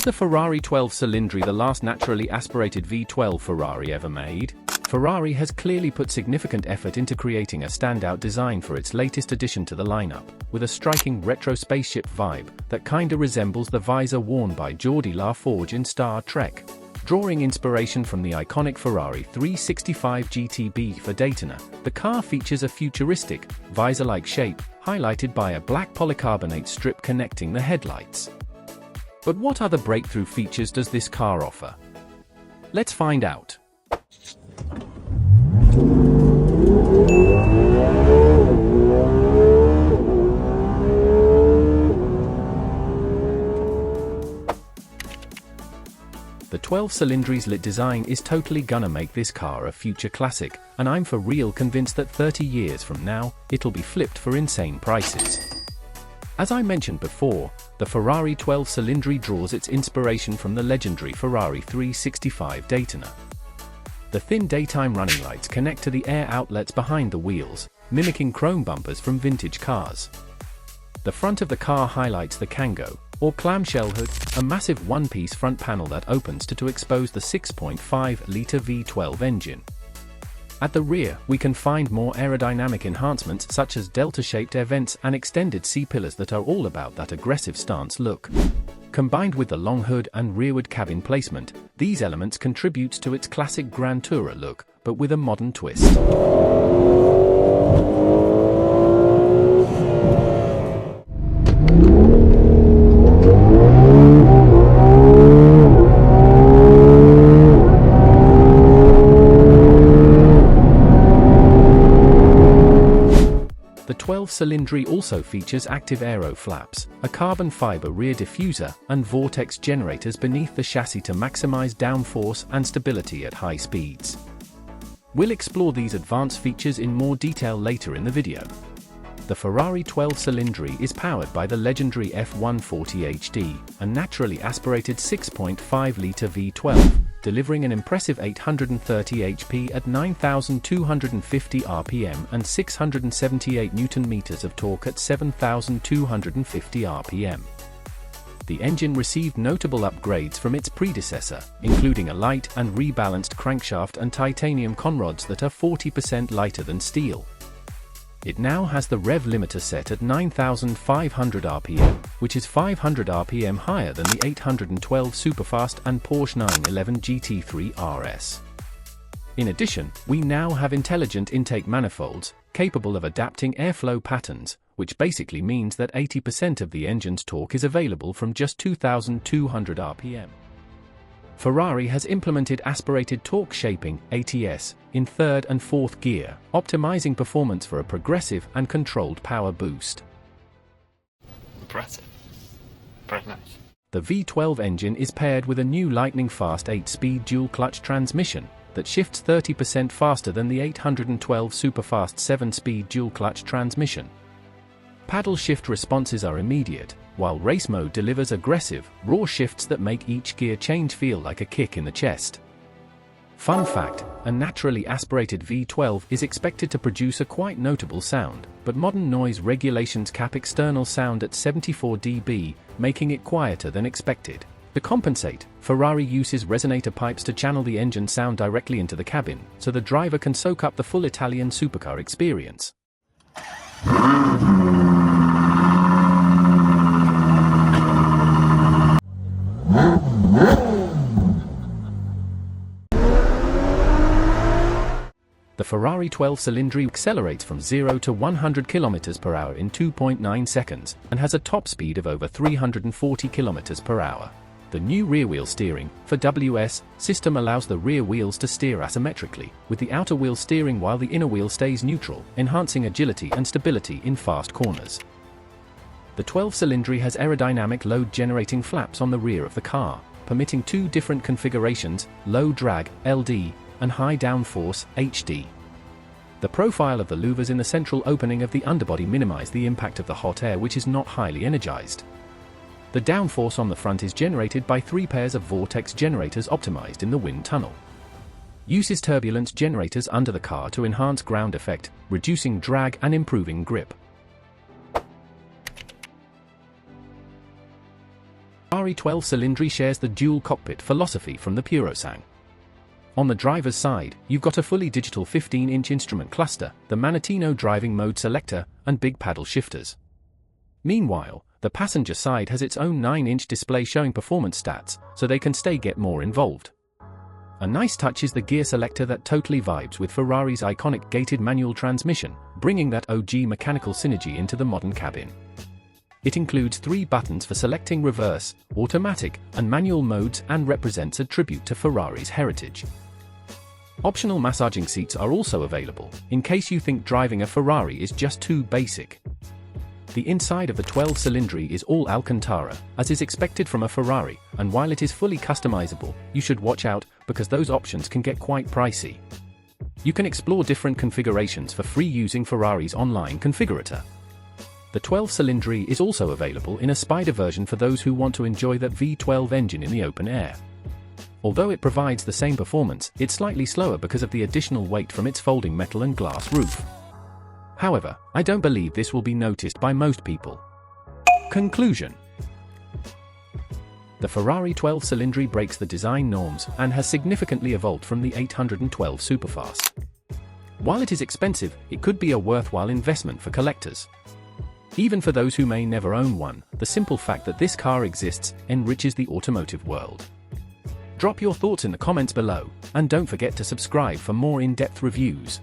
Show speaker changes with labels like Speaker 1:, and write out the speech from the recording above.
Speaker 1: the Ferrari 12 Cilindri the last naturally aspirated V12 Ferrari ever made? Ferrari has clearly put significant effort into creating a standout design for its latest addition to the lineup, with a striking retro spaceship vibe that kinda resembles the visor worn by Geordi LaForge in Star Trek. Drawing inspiration from the iconic Ferrari 365 GTB for Daytona, the car features a futuristic, visor-like shape, highlighted by a black polycarbonate strip connecting the headlights. But what other breakthrough features does this car offer? Let's find out. The 12 Cilindri's lit design is totally gonna make this car a future classic, and I'm for real convinced that 30 years from now, it'll be flipped for insane prices. As I mentioned before, the Ferrari 12 Cilindri draws its inspiration from the legendary Ferrari 365 Daytona. The thin daytime running lights connect to the air outlets behind the wheels, mimicking chrome bumpers from vintage cars. The front of the car highlights the Kango, or clamshell hood, a massive one-piece front panel that opens to expose the 6.5-litre V12 engine. At the rear, we can find more aerodynamic enhancements such as delta-shaped air vents and extended C-pillars that are all about that aggressive stance look. Combined with the long hood and rearward cabin placement, these elements contributes to its classic Grand Tourer look, but with a modern twist. The 12 Cilindri also features active aero flaps, a carbon fiber rear diffuser, and vortex generators beneath the chassis to maximize downforce and stability at high speeds. We'll explore these advanced features in more detail later in the video. The Ferrari 12 Cilindri is powered by the legendary F140 HD, a naturally aspirated 6.5-litre V12, delivering an impressive 830 HP at 9,250 RPM and 678 Nm of torque at 7,250 RPM. The engine received notable upgrades from its predecessor, including a light and rebalanced crankshaft and titanium conrods that are 40% lighter than steel. It now has the rev limiter set at 9,500 RPM, which is 500 RPM higher than the 812 Superfast and Porsche 911 GT3 RS. In addition, we now have intelligent intake manifolds, capable of adapting airflow patterns, which basically means that 80% of the engine's torque is available from just 2,200 RPM. Ferrari has implemented aspirated torque shaping, ATS, in third and fourth gear, optimizing performance for a progressive and controlled power boost.
Speaker 2: Impressive. Very nice.
Speaker 1: The V12 engine is paired with a new lightning-fast 8-speed dual-clutch transmission that shifts 30% faster than the 812 Superfast 7-speed dual-clutch transmission. Paddle shift responses are immediate, while race mode delivers aggressive, raw shifts that make each gear change feel like a kick in the chest. Fun fact, a naturally aspirated V12 is expected to produce a quite notable sound, but modern noise regulations cap external sound at 74 dB, making it quieter than expected. To compensate, Ferrari uses resonator pipes to channel the engine sound directly into the cabin, so the driver can soak up the full Italian supercar experience. The Ferrari 12 Cilindri accelerates from 0 to 100 km/h in 2.9 seconds, and has a top speed of over 340 km/h. The new rear-wheel steering, for WS, system allows the rear wheels to steer asymmetrically, with the outer wheel steering while the inner wheel stays neutral, enhancing agility and stability in fast corners. The 12 Cilindri has aerodynamic load-generating flaps on the rear of the car, permitting two different configurations, low drag, LD, and high downforce, HD. The profile of the louvers in the central opening of the underbody minimize the impact of the hot air, which is not highly energized. The downforce on the front is generated by 3 pairs of vortex generators optimized in the wind tunnel. Uses turbulence generators under the car to enhance ground effect, reducing drag and improving grip. Ferrari 12 Cilindri shares the dual cockpit philosophy from the Purosangue. On the driver's side, you've got a fully digital 15-inch instrument cluster, the Manettino driving mode selector, and big paddle shifters. Meanwhile, the passenger side has its own 9-inch display showing performance stats, so they can get more involved. A nice touch is the gear selector that totally vibes with Ferrari's iconic gated manual transmission, bringing that OG mechanical synergy into the modern cabin. It includes 3 buttons for selecting reverse, automatic, and manual modes and represents a tribute to Ferrari's heritage. Optional massaging seats are also available, in case you think driving a Ferrari is just too basic. The inside of the 12 Cilindri is all Alcantara, as is expected from a Ferrari, and while it is fully customizable, you should watch out, because those options can get quite pricey. You can explore different configurations for free using Ferrari's online configurator. The 12 Cilindri is also available in a Spider version for those who want to enjoy that V12 engine in the open air. Although it provides the same performance, it's slightly slower because of the additional weight from its folding metal and glass roof. However, I don't believe this will be noticed by most people. Conclusion. The Ferrari 12 Cilindri breaks the design norms and has significantly evolved from the 812 Superfast. While it is expensive, it could be a worthwhile investment for collectors. Even for those who may never own one, the simple fact that this car exists enriches the automotive world. Drop your thoughts in the comments below, and don't forget to subscribe for more in-depth reviews.